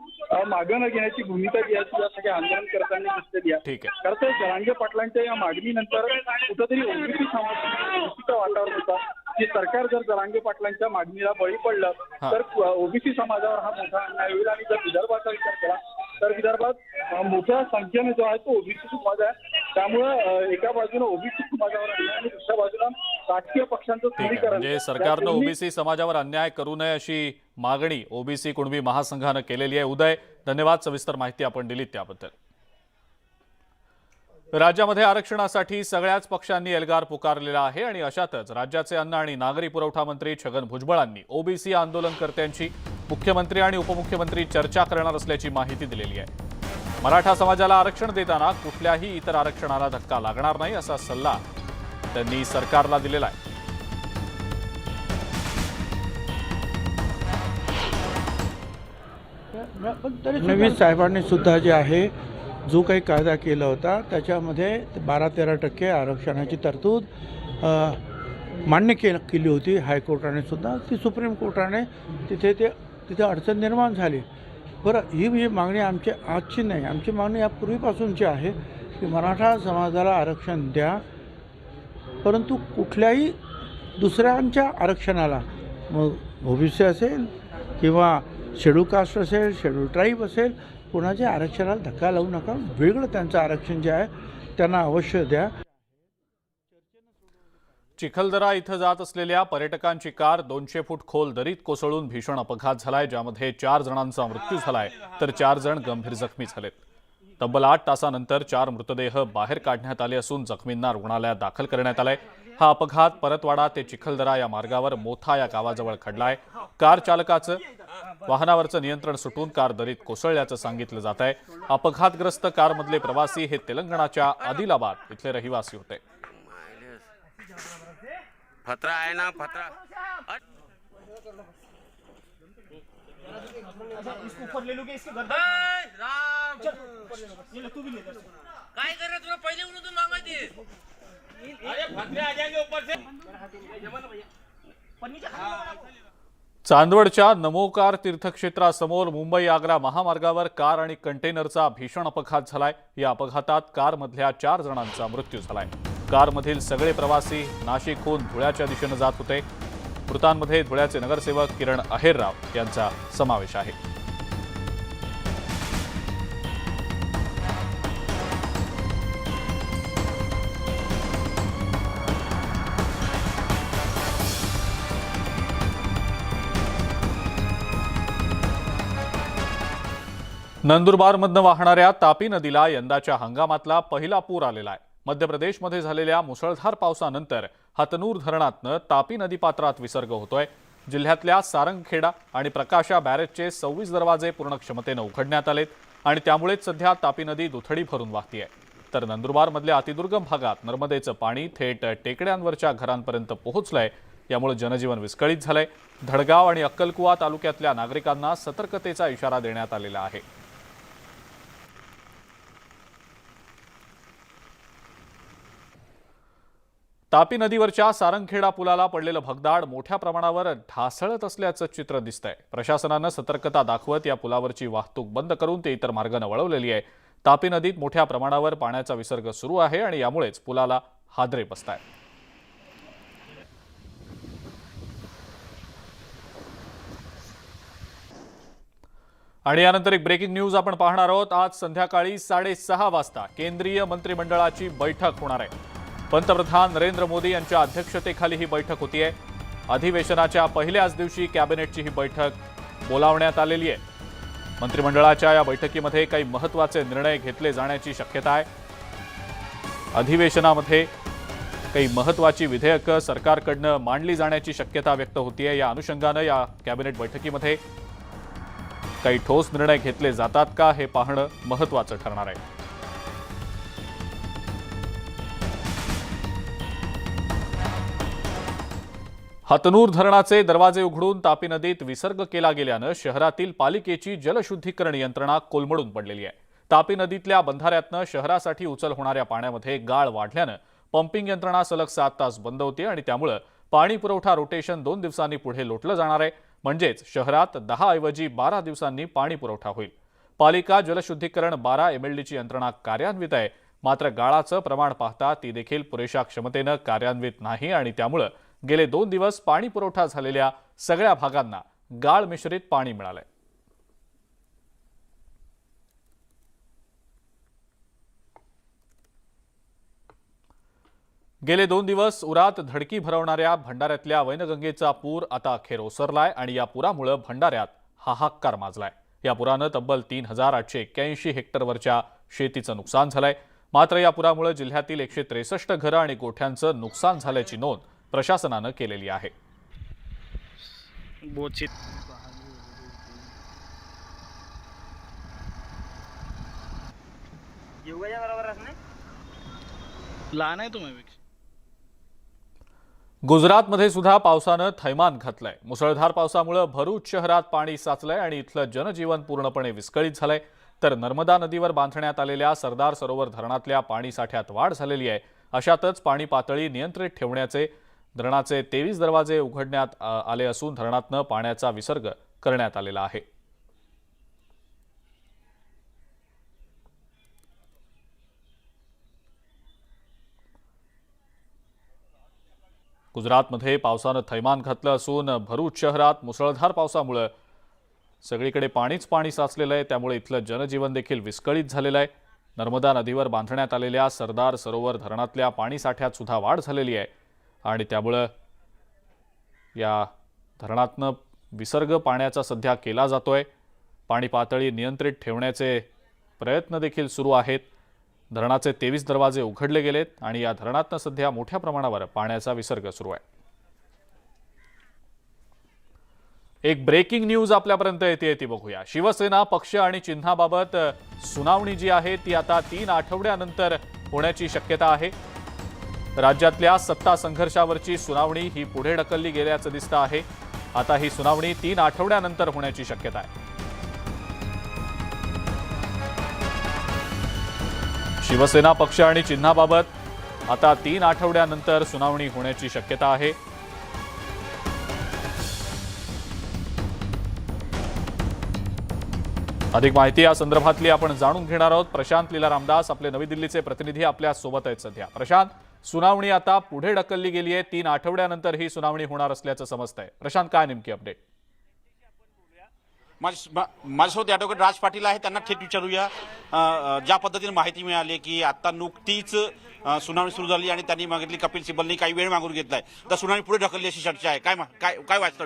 मागे न घेण्याची भूमिका जी आहे ती या सगळ्या आंदोलनकर्त्यांनी दिसलेली आहे. ठीक आहे. खरं तर जरांगे पाटलांच्या या मागणीनंतर कुठेतरी ओबीसी समाजाचा वातावरण होता की सरकार जर जरांगे पाटलांच्या मागणीला बळी पडलं तर ओबीसी समाजावर हा मोठा अन्याय होईल. आणि जर विदर्भाचा विचार केला तर विदर्भात मोठ्या संख्येने जो आहे तो ओबीसी समाज आहे. त्यामुळे एका बाजूने ओबीसी समाजावर अन्याय आणि दुसऱ्या बाजूला राजकीय पक्षांचं ठीक आहे. ध्रुवीकरण म्हणजे सरकारनं ओबीसी समाजावर अन्याय करू नये अशी मागणी ओबीसी कुणबी महासंघानं केलेली आहे. उदय, धन्यवाद, सविस्तर माहिती आपण दिलीत त्याबद्दल. राज्यामध्ये आरक्षणासाठी सगळ्याच पक्षांनी एल्गार पुकारलेला आहे आणि अशातच राज्याचे अन्न आणि नागरी पुरवठा मंत्री छगन भुजबळांनी ओबीसी आंदोलनकर्त्यांची मुख्यमंत्री आणि उपमुख्यमंत्री चर्चा करणार असल्याची माहिती दिलेली आहे. मराठा समाजाला आरक्षण देताना कुठल्याही इतर आरक्षणाला धक्का लागणार नाही असा सल्ला त्यांनी सरकारला दिलेला आहे. फडणवीस साहेबांनी सुद्धा जे आहे जो काही कायदा केला होता त्याच्यामध्ये 12-13% आरक्षणाची तरतूद मान्य केली होती हायकोर्टाने सुद्धा. ती सुप्रीम कोर्टाने तिथे अडचण निर्माण झाली. बरं, ही म्हणजे मागणी आमची आजची नाही, आमची मागणी यापूर्वीपासूनची आहे की मराठा समाजाला आरक्षण द्या, परंतु कुठल्याही दुसऱ्यांच्या आरक्षणाला, मग ओबीसी असेल किंवा शेड्यूल कास्ट असेल, शेड्यूल ट्राईब असेल, कोणाच्या आरक्षणाला धक्का लावू नका. वेगळं त्यांचं आरक्षण जे आहे त्यांना अवश्य द्या. चिखलदरा इथं जात असलेल्या पर्यटकांची कार 200 फूट खोल दरीत कोसळून भीषण अपघात झालाय, ज्यामध्ये 4 जणांचा मृत्यू झालाय तर 4 जण गंभीर जखमी झालेत. तब्बल 8 तासानंतर 4 मृतदेह बाहेर काढण्यात आले असून जखमींना रुग्णालयात दाखल करण्यात आलंय. हा अपघात परतवाडा ते चिखलदरा या मार्गावर मोथा या गावाजवळ घडलाय. कार चालकाचं वाहनावरचं नियंत्रण सुटून कार दरीत कोसळल्याचं सांगितलं जात आहे. अपघातग्रस्त कारमधले प्रवासी हे तेलंगणाच्या आदिलाबाद इथले रहिवासी होते. फतरा आहे ना, फतरा काय कर तुला पहिले उन्होंने मांगा थी. चांदवडच्या नमोकार तीर्थक्षेत्रासमोर मुंबई आग्रा महामार्गावर कार आणि कंटेनरचा भीषण अपघात झालाय. या अपघातात कारमधल्या 4 जणांचा मृत्यू झालाय. कारमधील सगळे प्रवासी नाशिकहून धुळ्याच्या दिशेने जात होते. मृतांमध्ये धुळ्याचे नगरसेवक किरण अहेरराव यांचा समावेश आहे. नंदुरबारमधनं वाहणाऱ्या तापी नदीला यंदाच्या हंगामातला पहिला पूर आलेला आहे. मध्य प्रदेशमध्ये झालेल्या मुसळधार पावसानंतर हतनूर धरणातनं तापी नदीपात्रात विसर्ग होतोय. जिल्ह्यातल्या सारंगखेडा आणि प्रकाशा बॅरेजचे 26 दरवाजे पूर्ण क्षमतेनं उघडण्यात आलेत आणि त्यामुळेच सध्या तापी नदी दुथडी भरून वाहतीये. तर नंदुरबारमधल्या अतिदुर्गम भागात नर्मदेचं पाणी थेट टेकड्यांवरच्या घरांपर्यंत पोहोचलंय. यामुळे जनजीवन विस्कळीत झालंय. धडगाव आणि अक्कलकुवा तालुक्यातल्या नागरिकांना सतर्कतेचा इशारा देण्यात आलेला आहे. तापी नदीवरच्या सारंगखेडा पुलाला पडलेलं भगदाड मोठ्या प्रमाणावर ढासळत असल्याचं चित्र दिसतंय. प्रशासनानं सतर्कता दाखवत या पुलावरची वाहतूक बंद करून ते इतर मार्गाने वळवलेली आहे. तापी नदीत मोठ्या प्रमाणावर पाण्याचा विसर्ग सुरू आहे आणि यामुळेच पुलाला हादरे बसतायत. आणि यानंतर एक ब्रेकिंग न्यूज आपण पाहणार आहोत. आज संध्याकाळी 6:30 वाजता केंद्रीय मंत्रिमंडळाची बैठक होणार आहे. पंतप्रधान नरेंद्र मोदी यांच्या अध्यक्षतेखाली ही बैठक होतीये. अधिवेशनाच्या पहिल्याच दिवशी कॅबिनेटची ही बैठक बोलावण्यात आलेली आहे. मंत्रिमंडळाच्या या बैठकीमध्ये काही महत्त्वाचे निर्णय घेतले जाण्याची शक्यता आहे. अधिवेशनामध्ये काही महत्त्वाची विधेयकं सरकारकडनं मांडली जाण्याची शक्यता व्यक्त होतीये. या अनुषंगानं या कॅबिनेट बैठकीमध्ये काही ठोस निर्णय घेतले जातात का हे पाहणं महत्त्वाचं ठरणार आहे. हतनूर धरणाचे दरवाजे उघडून तापी नदीत विसर्ग केला गेल्यानं शहरातील पालिकेची जलशुद्धीकरण यंत्रणा कोलमडून पडलेली आहे. तापी नदीतल्या बंधाऱ्यातनं शहरासाठी उचल होणाऱ्या पाण्यामध्ये गाळ वाढल्यानं पंपिंग यंत्रणा सलग 7 तास बंद होती आणि त्यामुळे पाणी पुरवठा रोटेशन 2 दिवसांनी पुढे लोटलं जाणार आहे. म्हणजेच शहरात 10 ऐवजी 12 दिवसांनी पाणी पुरवठा होईल। पालिका जलशुद्धीकरण 12 MLDची यंत्रणा कार्यान्वित आहे, मात्र गाळाचं प्रमाण पाहता ती देखील पुरेशा क्षमतेनं कार्यान्वित नाही आणि त्यामुळे गेले 2 दिवस पाणी पुरवठा झालेल्या सगळ्या भागांना गाळ मिश्रित पाणी मिळालंय। गेले 2 दिवस उरात धडकी भरवणाऱ्या भंडाऱ्यातल्या वैनगंगेचा पूर आता अखेर ओसरलाय आणि या पुरामुळे भंडाऱ्यात हाहाकार माजलाय। या पुरानं तब्बल 3881 हेक्टरवरच्या शेतीचं नुकसान झालंय। मात्र या पुरामुळे जिल्ह्यातील 163 घरं आणि गोठ्यांचं नुकसान झाल्याची नोंद प्रशासनानं केलेली आहे। गुजरातमध्ये सुद्धा पावसानं थैमान घातलंय। मुसळधार पावसामुळे भरूच शहरात पाणी साचलंय आणि इथलं जनजीवन पूर्णपणे विस्कळीत झालंय। तर नर्मदा नदीवर बांधण्यात आलेल्या सरदार सरोवर धरणातल्या पाणीसाठ्यात वाढ झालेली आहे। अशातच पाणी पातळी नियंत्रित ठेवण्याचे धरणाचे 23 दरवाजे उघडण्यात आले असून धरणातनं पाण्याचा विसर्ग करण्यात आलेला आहे। गुजरातमध्ये पावसानं थैमान घातलं असून भरूच शहरात मुसळधार पावसामुळे सगळीकडे पाणी साचलेलं आहे। त्यामुळे इथलं जनजीवन देखील विस्कळीत झालेलं आहे। नर्मदा नदीवर बांधण्यात आलेल्या सरदार सरोवर धरणातल्या पाणीसाठ्यात सुद्धा वाढ झालेली आहे आणि त्यामुळे या धरणातनं विसर्ग पाण्याचा सध्या केला जातोय। पाणी पातळी नियंत्रित ठेवण्याचे प्रयत्न देखील सुरू आहेत। धरणाचे 23 दरवाजे उघडले गेलेत आणि या धरणातनं सध्या मोठ्या प्रमाणावर पाण्याचा विसर्ग सुरू आहे। एक ब्रेकिंग न्यूज आपल्यापर्यंत येते ती बघूया। शिवसेना पक्ष आणि चिन्हाबाबत सुनावणी जी आहे ती आता 3 आठवड्यानंतर होण्याची शक्यता आहे। राज्यातल्या सत्ता संघर्षावरची सुनावणी ही पुढे ढकलली गेल्याचं दिसतं आहे। आता ही सुनावणी 3 आठवड्यानंतर होण्याची शक्यता आहे। शिवसेना पक्ष आणि चिन्हाबाबत आता 3 आठवड्यानंतर सुनावणी होण्याची शक्यता आहे। अधिक माहिती या संदर्भातली आपण जाणून घेणार आहोत। प्रशांत लीला रामदास आपले नवी दिल्लीचे प्रतिनिधी आपल्या सोबत आहेत सध्या। प्रशांत, सुनावणी आता पुढे ढकलली गेली आहे, 3 आठवड्यानंतर ही सुनावणी होणार असल्याचं समजतंय। प्रशांत, काय नेमकी अपडेट? माझ्यासोबत ॲडव्होकेट राज पाटील आहे, त्यांना थेट विचारूया। ज्या पद्धतीने माहिती मिळाली की आता नुकतीच सुनावणी सुरू झाली आणि त्यांनी मागितली, कपिल सिब्बलनी काही वेळ मागून घेतलाय, तर सुनावणी पुढे ढकलली अशी चर्चा आहे। काय वास्तव?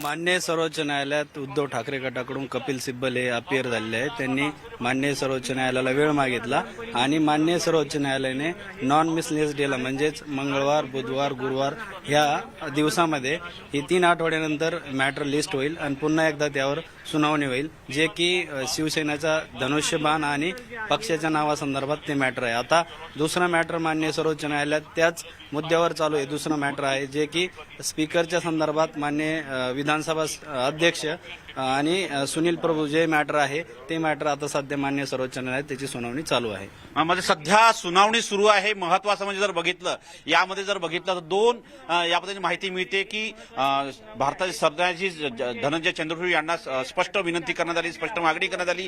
माननीय सर्वोच्च न्यायालयात उद्धव ठाकरे गटाकडून कपिल सिब्बल हे अपियर झालेले आहेत। त्यांनी माननीय सर्वोच्च न्यायालयाला वेळ मागितला आणि माननीय सर्वोच्च न्यायालयाने नॉन मिसलेनियस डेला म्हणजेच मंगळवार, बुधवार, गुरुवार ह्या दिवसामध्ये ही 3 आठवड्यानंतर मॅटर लिस्ट होईल आणि पुन्हा एकदा त्यावर सुनावणी होईल, जे की शिवसेनेचा धनुष्यबाण आणि पक्षाच्या नावासंदर्भात ते मॅटर आहे। आता दुसरा मॅटर माननीय सर्वोच्च न्यायालयात त्याच मुद्द्यावर चालू आहे। दुसरं मॅटर आहे जे की स्पीकरच्या संदर्भात माननीय विधानसभा अध्यक्ष आणि सुनील प्रभू जे मॅटर आहे ते मॅटर आता सध्या माननीय सर्वोच्च न्यायालयात त्याची सुनावणी चालू आहे। म्हणजे सध्या सुनावणी सुरू आहे। महत्वाचं म्हणजे जर बघितलं यामध्ये तर 2 या पद्धतीने माहिती मिळते की भारताचे सरकारची धनंजय चंद्रचूड यांना स्पष्ट विनंती करण्यात आली, स्पष्ट मागणी करण्यात आली।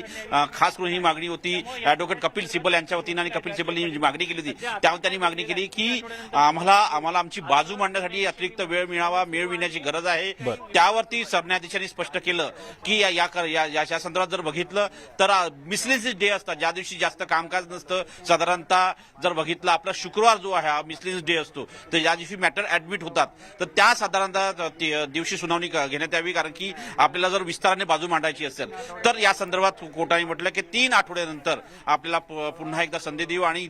खास करून ही मागणी होती ॲडव्होकेट कपिल सिब्बल यांच्या वतीनं आणि कपिल सिब्बलनी जी मागणी केली होती त्यावर त्यांनी मागणी केली की आम्हाला आमची बाजू मांडण्यासाठी अतिरिक्त वेळ मिळविण्याची गरज आहे। त्यावरती सरन्यायाधीशांनी स्पष्ट केलं की या संदर्भात जर बघितलं तर मिसलेनियस डे असतात, ज्या दिवशी जास्त कामकाज नसतं। साधारणतः जर बघितलं आपला शुक्रवार जो आहे हा मिसलेनियस डे असतो, तर ज्या दिवशी मॅटर ऍडमिट होतात तर त्या साधारणतः दिवशी सुनावणी घेण्यात यावी, कारण की आपल्याला जर विस्ताराने बाजू मांडायची असेल तर या संदर्भात कोर्टाने म्हटलं की 3 आठवड्यानंतर आपल्याला पुन्हा एकदा संधी देऊ आणि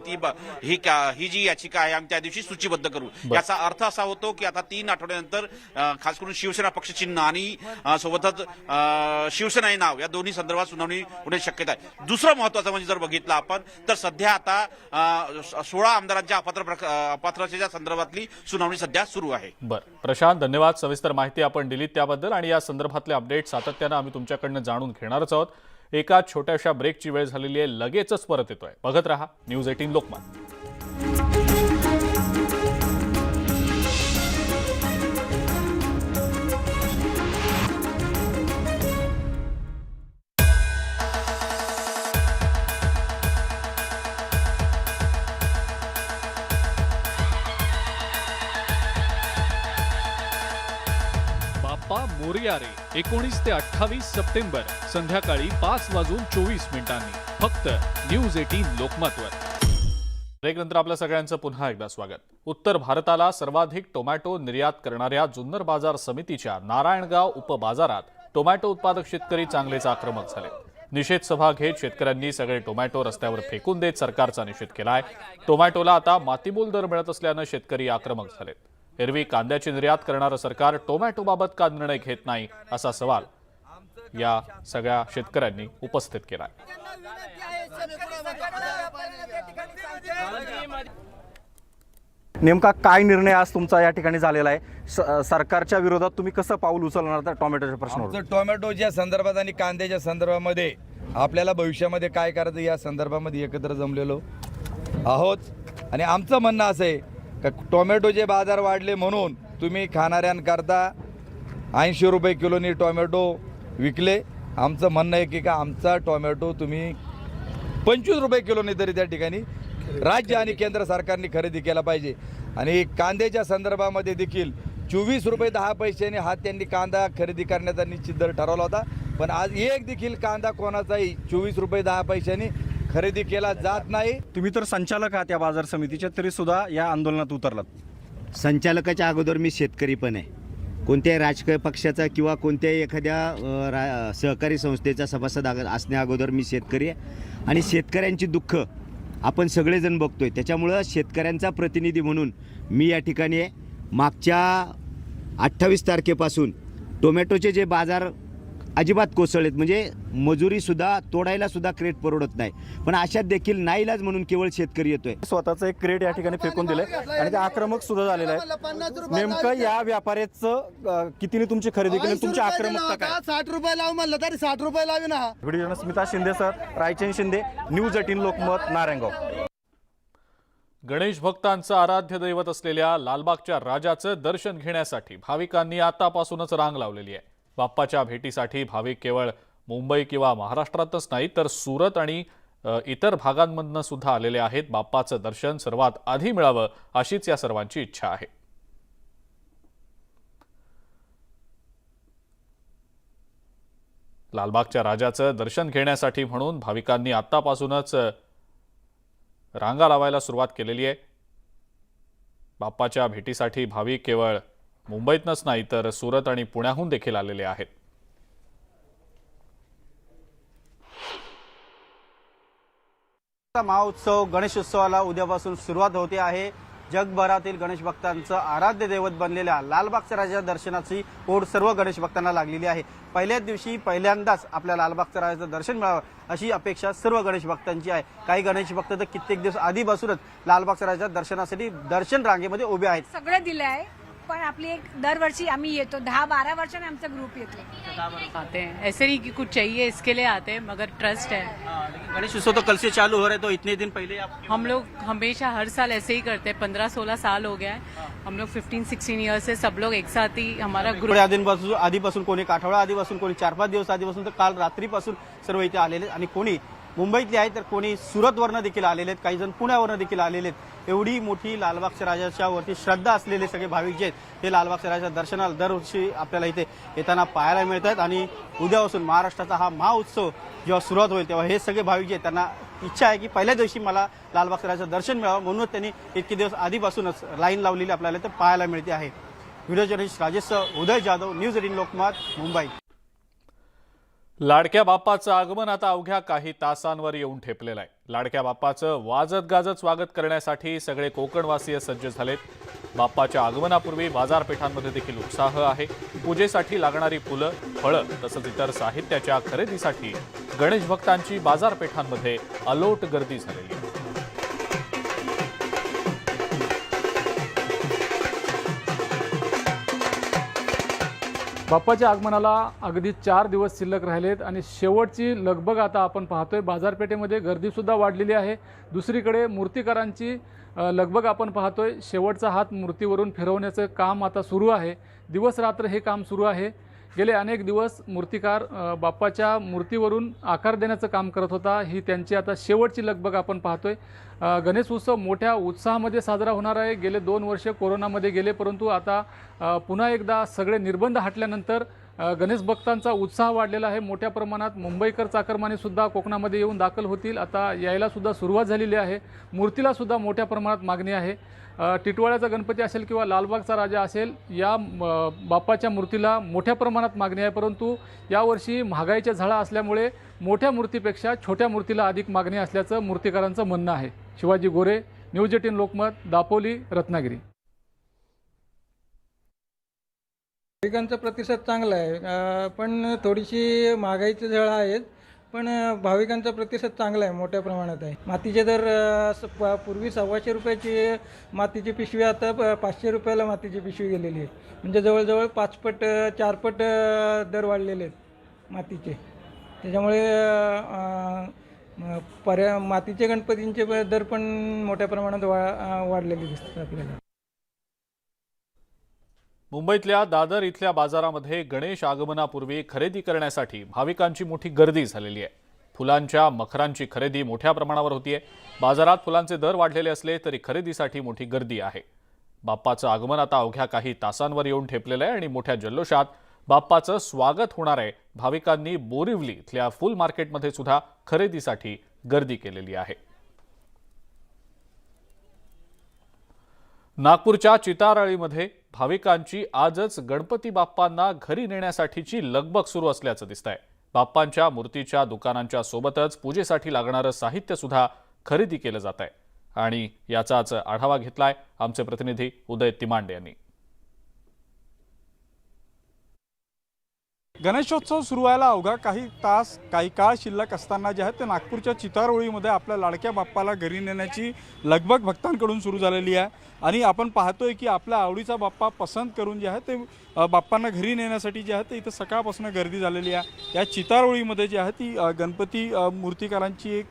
ही जी याचिका आहे आम्ही त्या दिवशी सूचीबद्ध करू। याचा अर्थ असा होतो की आता 3 आठवड्यानंतर खास करून शिवसेना पक्ष चिन्ह आणि सोबतच शिवसेना हे नाव या दोन्ही संदर्भात सुनावणी होण्याची शक्यता आहे। दुसरं महत्वाचं म्हणजे जर बघितलं आपण तर सध्या आता 16 आमदारांच्या अपात्रतेच्या संदर्भातली सुनावणी सध्या सुरू आहे। बरं प्रशांत, धन्यवाद। सविस्तर माहिती आपण दिलीत त्याबद्दल आणि या संदर्भातले अपडेट सातत्यानं आम्ही तुमच्याकडनं जाणून घेणारच आहोत। एका छोट्याशा ब्रेकची वेळ झालेली आहे, लगेचच परत येतोय। बघत रहा न्यूज 18 लोकमत। बाप्पा मोरया रे 19 ते 28 सप्टेंबर संध्याकाळी 5:24 फक्त न्यूज 18 लोकमतवर. ब्रेकनंतर आपल्या सगळ्यांचं पुन्हा एकदा स्वागत. उत्तर भारताला सर्वाधिक टोमॅटो निर्यात करणाऱ्या जुन्नर बाजार समितीच्या नारायणगाव उपबाजारात टोमॅटो उत्पादक शेतकरी चांगलेच आक्रमक झाले. निषेध सभा घेत शेतकऱ्यांनी सगळे टोमॅटो रस्त्यावर फेकून देत सरकारचा निषेध केलाय. टोमॅटोला आता मातीमोल दर मिळत असल्यानं शेतकरी आक्रमक झालेत. एरवी कांद्याची निर्यात करणारं सरकार टोमॅटोबाबत का निर्णय घेत नाही असा सवाल या सगळ्या शेतकऱ्यांनी उपस्थित केलाय. नेमका काय निर्णय आज तुमचा या ठिकाणी झालेला आहे? सरकारच्या विरोधात तुम्ही कसं पाऊल उचलणार त्या टोमॅटोच्या प्रश्नावर? टोमॅटोच्या संदर्भात आणि कांद्याच्या संदर्भामध्ये आपल्याला भविष्यामध्ये काय करायचं या संदर्भामध्ये एकत्र जमलेलो आहोत. आणि आमचं म्हणणं असं आहे का टोमॅटोचे बाजार वाढले म्हणून तुम्ही खाणाऱ्यांकरता 80 रुपये किलोनी टोमॅटो विकले. आमचं म्हणणं आहे की का आमचा टोमॅटो तुम्ही 25 रुपये किलोनी तरी त्या ठिकाणी राज्य आणि केंद्र सरकारने खरेदी केला पाहिजे. आणि कांद्याच्या संदर्भामध्ये देखील 24 रुपये 10 पैशाने हा त्यांनी कांदा खरेदी करण्याचा निश्चित दर ठरवला होता. पण आज एक देखील कांदा कोणाचाही 24 रुपये 10 पैशाने खरेदी केला जात नाही. तुम्ही तर संचालक आहात या बाजार समितीचे, तरी सुद्धा या आंदोलनात उतरलात. संचालकाच्या अगोदर मी शेतकरी पण आहे. कोणत्याही राजकीय पक्षाचा किंवा कोणत्याही एखाद्या सहकारी संस्थेचा सभासद असण्या अगोदर मी शेतकरी आहे आणि शेतकऱ्यांची दुःख आपण सगळेजण बघतोय. त्याच्यामुळं शेतकऱ्यांचा प्रतिनिधी म्हणून मी या ठिकाणी आहे. मागच्या 28 तारखेपासून टोमॅटोचे जे बाजार अजिबात कोसळलेत, म्हणजे मजुरीसुद्धा तोडायलासुद्धा क्रेट परवडत नाही. पण अशात देखील नाईलाज म्हणून केवळ शेतकरी येतोय. स्वतःचं एक क्रेट या ठिकाणी फेकून दिलंय आणि ते आक्रमक सुद्धा झालेलं आहे. नेमकं या व्यापाऱ्याचं कितीने तुमची खरेदी केली, तुमची आक्रमकता काय? 60 रुपये लाव म्हणलं तरी 60 रुपये लावे ना. Video Smita Shinde sir, Raichand Shinde, news 18 Lokmat, Narayangaon. Ganesh भक्तांचं आराध्य दैवत असलेल्या लालबागच्या राजाचं दर्शन घेण्यासाठी भाविकांनी आतापासूनच रांग लावलेली आहे. बाप्पाच्या भेटीसाठी भाविक केवळ मुंबई किंवा महाराष्ट्रातच नाही तर सुरत आणि इतर भागांमधून सुद्धा आलेले आहेत. बाप्पाचं दर्शन सर्वात आधी मिळावं अशीच या सर्वांची इच्छा आहे. लालबागच्या राजाचं दर्शन घेण्यासाठी म्हणून भाविकांनी आतापासूनच रांगा लावायला सुरुवात केलेली आहे. बाप्पाच्या भेटीसाठी भाविक केवळ मुंबईतनच नाही तर सुरत आणि पुण्याहून देखील आलेले आहेत. महोत्सव गणेशोत्सवाला उद्यापासून सुरुवात होते आहे. जगभरातील गणेश भक्तांचं आराध्य दैवत बनलेल्या लालबागच्या राजाच्या दर्शनाची ओढ सर्व गणेश भक्तांना लागलेली आहे. पहिल्याच दिवशी पहिल्यांदाच आपल्या लालबागच्या राजाचं दर्शन मिळावं अशी अपेक्षा सर्व गणेश भक्तांची आहे. काही गणेश भक्त तर कित्येक दिवस आधीपासूनच लालबागच्या राजाच्या दर्शनासाठी दर्शन रांगेमध्ये उभे आहेत. सगळं दिलं आहे, पण आपली एक दरवर्षी आम्ही येतो. 10-12 वर्षांनी आमचा ग्रुप येतो. आते हैं ऐसे नहीं कि कुछ चाहिए इसके लिए आते हैं, मगर ट्रस्ट है. गणेश उत्सव तो कल से चालू हो रहा है, तो इतने दिन पहले हम लोग हमेशा हर साल ऐसे ही करते हैं. 15-16 साल हो गया है. हम लोग 15-16 ईयर से सब लोग एक साथ ही हमारा ग्रुप. आधीपासून कोणी एक आठवडा आधीपासून, कोणी 4-5 दिवस आधीपासून, तर काल रात्रीपासून सर्व इथे आलेले आणि कोणी मुंबईतले आहेत तर कोणी सुरतवरनं देखील आलेले आहेत, काही जण पुण्यावरनं देखील आलेले आहेत. एवढी मोठी लालबागच्या राजाच्या वरती श्रद्धा असलेले सगळे भाविक जे आहेत ते लालबागच्या राजाच्या दर्शनाला दरवर्षी आपल्याला इथे येताना पाहायला मिळत आहेत. आणि उद्यापासून महाराष्ट्राचा हा महाउत्सव जेव्हा सुरुवात होईल तेव्हा हे सगळे भाविक जे आहेत त्यांना इच्छा आहे की पहिल्या दिवशी मला लालबागच्या राजाचं दर्शन मिळावं, म्हणूनच त्यांनी इतके दिवस आधीपासूनच लाईन लावलेली आपल्याला इथे पाहायला मिळते आहे. व्हिडिओ जर्नलिस्ट राजेश उदय जाधव, न्यूज 18 लोकमत, मुंबई. लाडक्या बाप्पाचं आगमन आता अवघ्या काही तासांवर येऊन ठेपलेलं आहे. लाडक्या बाप्पाचं वाजत गाजत स्वागत करण्यासाठी सगळे कोकणवासीय सज्ज झालेत. बाप्पाच्या आगमनापूर्वी बाजारपेठांमध्ये देखील उत्साह आहे. पूजेसाठी लागणारी फुलं, फळं तसंच इतर साहित्याच्या खरेदीसाठी गणेश भक्तांची बाजारपेठांमध्ये अलोट गर्दी झालेली आहे. बाप्पाच्या आगमनाला अगदी 4 दिवस शिल्लक राहिलेत आणि शेवटची लगबग आता आपण पाहतोय. बाजारपेठेमध्ये गर्दीसुद्धा वाढलेली आहे. दुसरीकडे मूर्तिकारांची लगबग आपण पाहतोय. शेवटचा हात मूर्तीवरून फिरवण्याचं काम आता सुरू आहे. दिवस रात्र हे काम सुरू आहे. गेले अनेक दिवस मूर्तिकार बाप्पाच्या मूर्तीवरून आकार देण्याचं काम करत होता. ही त्यांची आता शेवटची लगबग आपण पाहतोय. गणेश उत्सव मोठ्या उत्साहामध्ये साजरा होणार आहे. गेले 2 वर्ष कोरोनामध्ये गेले, परंतु आता पुन्हा एकदा सगळे निर्बंध हटल्यानंतर गणेश भक्तांचा उत्साह वाढलेला आहे. मोठ्या प्रमाणात मुंबईकर चाकरमानी सुद्धा कोकणामध्ये येऊन दाखल होतील. आता यायला सुद्धा सुरुवात झालेली आहे. मूर्तीला सुद्धा मोठ्या प्रमाणात मागणी आहे. टिटवाळ्याचा गणपती असेल किंवा लालबागचा राजा असेल, या बाप्पाच्या मूर्तीला मोठ्या प्रमाणात मागणी आहे. परंतु यावर्षी महागाईच्या झळा असल्यामुळे मोठ्या मूर्तीपेक्षा छोट्या मूर्तीला अधिक मागणी असल्याचं मूर्तिकारांचं म्हणणं आहे. शिवाजी गोरे, न्यूज 18 लोकमत, दापोली, रत्नागिरी. भाविकांचा प्रतिसाद चांगला आहे, पण थोडीशी महागाईची झळा आहेत, पण भाविकांचा प्रतिसाद चांगला आहे, मोठ्या प्रमाणात आहे. मातीचे दर पूर्वी 125 रुपयाची मातीची पिशवी आता 500 रुपयाला मातीची पिशवी गेलेली आहे. म्हणजे जवळजवळ 5 पट 4 पट दर वाढलेले आहेत मातीचे. त्याच्यामुळे मातीचे गणपतींचे दर पण मोठ्या प्रमाणात वाढलेले दिसतात आपल्याला. मुंबईतल्या दादर इथल्या बाजारामध्ये गणेश आगमनापूर्वी खरेदी करण्यासाठी भाविकांची मोठी गर्दी झालेली आहे. फुलांच्या मखरांची खरेदी मोठ्या प्रमाणावर होतीये. बाजारात फुलांचे दर वाढलेले असले तरी खरेदीसाठी मोठी गर्दी आहे. बाप्पाचं आगमन आता अवघ्या काही तासांवर येऊन ठेपलेलं आहे आणि मोठ्या जल्लोषात बाप्पाचं स्वागत होणार आहे. भाविकांनी बोरिवली इथल्या फुल मार्केटमध्ये सुद्धा खरेदीसाठी गर्दी केलेली आहे. नागपूरच्या चितारळीमध्ये भाविकांची आजच गणपती बाप्पांना घरी नेण्यासाठीची लगबग सुरू असल्याचं दिसतंय. बाप्पांच्या मूर्तीच्या दुकानांच्या सोबतच पूजेसाठी लागणारं साहित्य सुद्धा खरेदी केलं जात आहे आणि याचाच आढावा घेतलाय आमचे प्रतिनिधी उदय तिमांडे यांनी. गणेशोत्सव सुरू व्हायला अवघा काही काळ शिल्लक असताना जे आहे ते नागपूरच्या चितारोळीमध्ये आपल्या लाडक्या बाप्पाला घरी नेण्याची लगबग भक्तांकडून सुरू झालेली आहे. आणि आपण पाहतोय की आपल्या आवडीचा बाप्पा पसंत करून जे आहे ते बाप्पांना घरी नेण्यासाठी जे आहे ते इथं सकाळपासून गर्दी झालेली आहे. या चितारोळीमध्ये जे आहे ती गणपती मूर्तिकारांची एक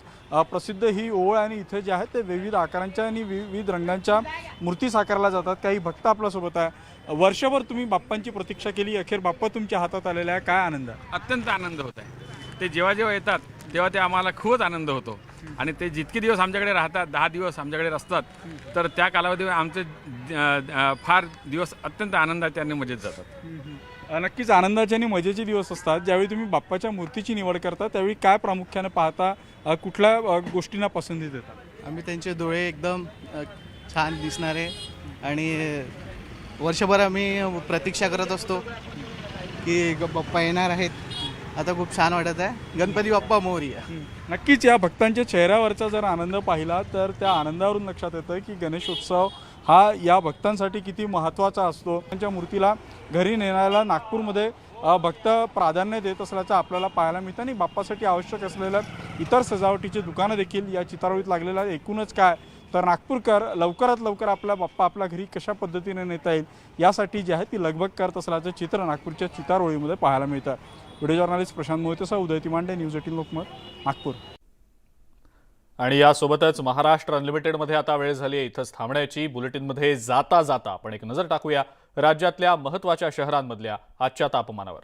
प्रसिद्ध ही ओळ आणि इथे जे आहे ते विविध आकारांच्या आणि विविध रंगांच्या मूर्ती साकारल्या जातात. काही भक्त आपल्यासोबत आहे. वर्षभर तुम्ही बाप्पांची प्रतीक्षा केली, अखेर बाप्पा तुमच्या हातात आलेला आहे, काय आनंद आहे? अत्यंत आनंद होत आहे. ते जेव्हा जेव्हा येतात तेव्हा ते आम्हाला खूपच आनंद होतो आणि ते जितके दिवस आमच्याकडे राहतात, 10 दिवस आमच्याकडे असतात, तर त्या कालावधीमध्ये आमचे फार दिवस अत्यंत आनंदाचे आणि मजेत जातात. नक्कीच आनंदाचे आणि मजेचे दिवस असतात. ज्यावेळी तुम्ही बाप्पाच्या मूर्तीची निवड करता त्यावेळी काय प्रामुख्याने पाहता, कुठल्या गोष्टींना पसंती देतात? आम्ही त्यांचे डोळे एकदम छान दिसणारे आणि वर्षभर आम्ही प्रतीक्षा करत असतो की बाप्पा येणार आहेत. आता खूप छान वाटत आहे. गणपती बाप्पा मोरया. नक्कीच या भक्तांच्या चेहऱ्यावरचा जर आनंद पाहिला तर त्या आनंदावरून लक्षात येतं की गणेशोत्सव हा या भक्तांसाठी किती महत्त्वाचा असतो. त्यांच्या मूर्तीला घरी नेण्याला नागपूरमध्ये भक्त प्राधान्य देत असल्याचं आपल्याला पाहायला मिळतं आणि बाप्पासाठी आवश्यक असलेल्या इतर सजावटीचे दुकानं देखील या चितारोळीत लागलेलं आहे. एकूणच काय तर नागपूरकर लवकरात लवकर आपला बाप्पा आपल्या घरी कशा पद्धतीने नेता येईल यासाठी जे आहे ती लगबग करत असल्याचं चित्र नागपूरच्या चितारोळीमध्ये पाहायला मिळतं. व्हिडिओ जर्नलिस्ट प्रशांत मोहितेसह उदय तिमांडे, न्यूज 18 लोकमत, नागपूर. आणि यासोबतच महाराष्ट्र अनलिमिटेडमध्ये आता वेळ झाली आहे इथंच थांबण्याची. बुलेटिनमध्ये जाता जाता आपण एक नजर टाकूया राज्यातल्या महत्त्वाच्या शहरांमधल्या आजच्या तापमानावर.